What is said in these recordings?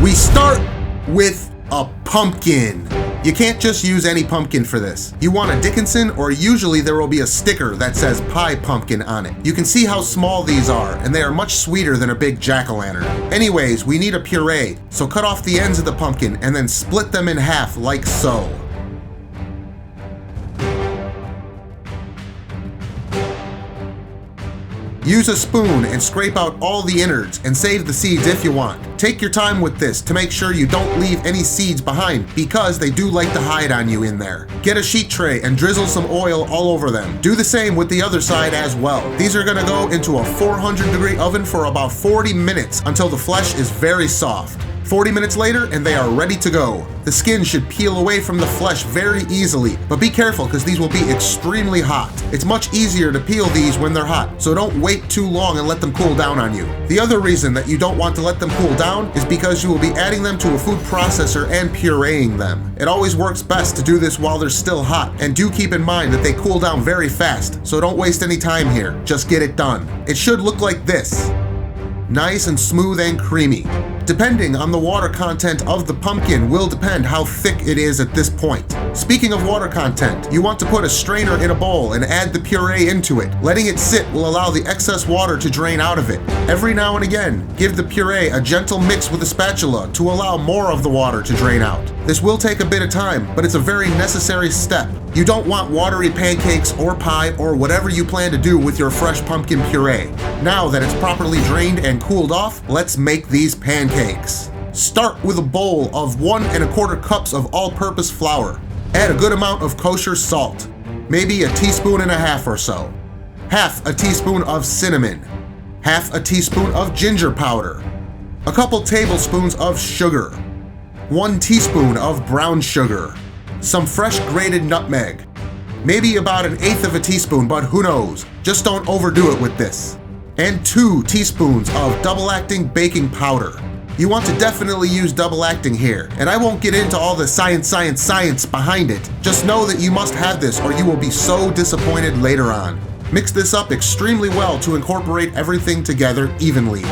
We start with a pumpkin. You can't just use any pumpkin for this. You want a Dickinson, or usually there will be a sticker that says pie pumpkin on it. You can see how small these are, and they are much sweeter than a big jack-o'-lantern. Anyways, we need a puree, so cut off the ends of the pumpkin and then split them in half like so. Use a spoon and scrape out all the innards and save the seeds if you want. Take your time with this to make sure you don't leave any seeds behind because they do like to hide on you in there. Get a sheet tray and drizzle some oil all over them. Do the same with the other side as well. These are gonna go into a 400-degree oven for about 40 minutes until the flesh is very soft. 40 minutes later and they are ready to go. The skin should peel away from the flesh very easily, but be careful because these will be extremely hot. It's much easier to peel these when they're hot, so don't wait too long and let them cool down on you. The other reason that you don't want to let them cool down is because you will be adding them to a food processor and pureeing them. It always works best to do this while they're still hot, and do keep in mind that they cool down very fast, so don't waste any time here. Just get it done. It should look like this. Nice and smooth and creamy. Depending on the water content of the pumpkin will depend how thick it is at this point. Speaking of water content, you want to put a strainer in a bowl and add the puree into it. Letting it sit will allow the excess water to drain out of it. Every now and again, give the puree a gentle mix with a spatula to allow more of the water to drain out. This will take a bit of time, but it's a very necessary step. You don't want watery pancakes or pie or whatever you plan to do with your fresh pumpkin puree. Now that it's properly drained and cooled off, let's make these pancakes. Start with a bowl of 1 1/4 cups of all-purpose flour. Add a good amount of kosher salt, maybe 1.5 teaspoons or so. Half a teaspoon of cinnamon. Half a teaspoon of ginger powder. A couple tablespoons of sugar. 1 teaspoon of brown sugar. Some fresh grated nutmeg. Maybe about 1/8 of a teaspoon, but who knows? Just don't overdo it with this. And 2 teaspoons of double-acting baking powder. You want to definitely use double-acting here, and I won't get into all the science behind it. Just know that you must have this or you will be so disappointed later on. Mix this up extremely well to incorporate everything together evenly.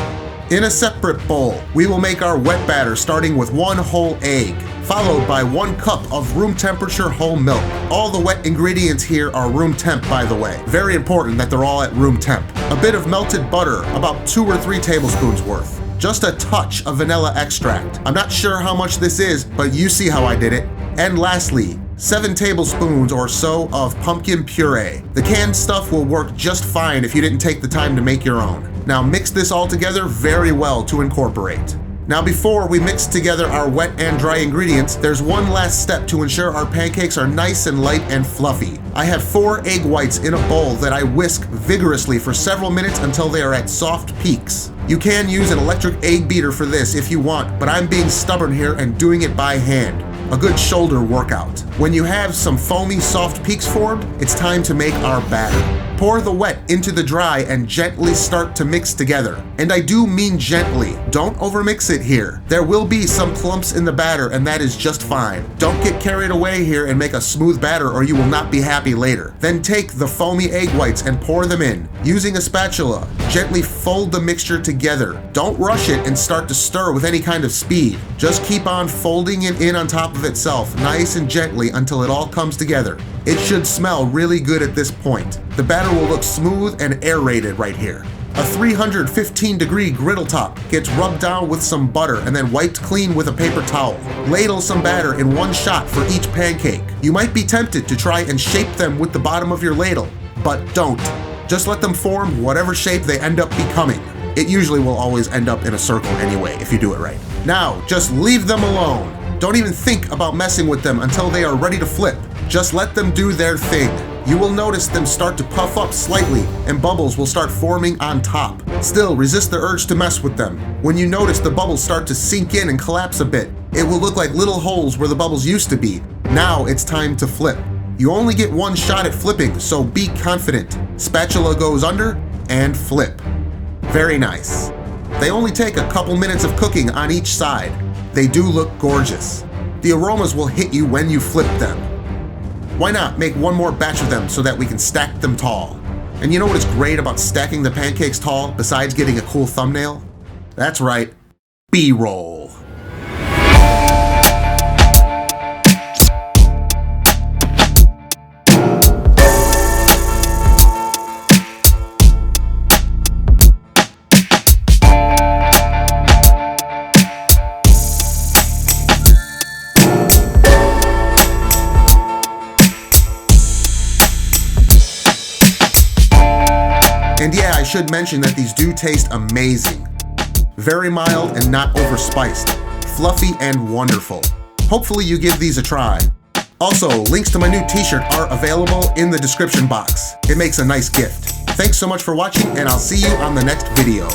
In a separate bowl, we will make our wet batter starting with 1 whole egg, followed by 1 cup of room temperature whole milk. All the wet ingredients here are room temp, by the way. Very important that they're all at room temp. A bit of melted butter, about 2 or 3 tablespoons worth. Just a touch of vanilla extract. I'm not sure how much this is, but you see how I did it. And lastly, 7 tablespoons or so of pumpkin puree. The canned stuff will work just fine if you didn't take the time to make your own. Now mix this all together very well to incorporate. Now before we mix together our wet and dry ingredients, there's one last step to ensure our pancakes are nice and light and fluffy. I have 4 egg whites in a bowl that I whisk vigorously for several minutes until they are at soft peaks. You can use an electric egg beater for this if you want, but I'm being stubborn here and doing it by hand. A good shoulder workout. When you have some foamy soft peaks formed, it's time to make our batter. Pour the wet into the dry and gently start to mix together. And I do mean gently. Don't overmix it here. There will be some clumps in the batter and that is just fine. Don't get carried away here and make a smooth batter or you will not be happy later. Then take the foamy egg whites and pour them in. Using a spatula, gently fold the mixture together. Don't rush it and start to stir with any kind of speed. Just keep on folding it in on top of itself, nice and gently until it all comes together. It should smell really good at this point. The batter will look smooth and aerated right here. A 315-degree griddle top gets rubbed down with some butter and then wiped clean with a paper towel. Ladle some batter in one shot for each pancake. You might be tempted to try and shape them with the bottom of your ladle, but don't. Just let them form whatever shape they end up becoming. It usually will always end up in a circle anyway if you do it right. Now, just leave them alone. Don't even think about messing with them until they are ready to flip. Just let them do their thing. You will notice them start to puff up slightly and bubbles will start forming on top. Still, resist the urge to mess with them. When you notice the bubbles start to sink in and collapse a bit, it will look like little holes where the bubbles used to be. Now it's time to flip. You only get one shot at flipping, so be confident. Spatula goes under and flip. Very nice. They only take a couple minutes of cooking on each side. They do look gorgeous. The aromas will hit you when you flip them. Why not make one more batch of them so that we can stack them tall? And you know what is great about stacking the pancakes tall besides getting a cool thumbnail? That's right, B-roll. should mention that these do taste amazing. Very mild and not overspiced. Fluffy and wonderful. Hopefully you give these a try. Also, links to my new t-shirt are available in the description box. It makes a nice gift. Thanks so much for watching, and I'll see you on the next video.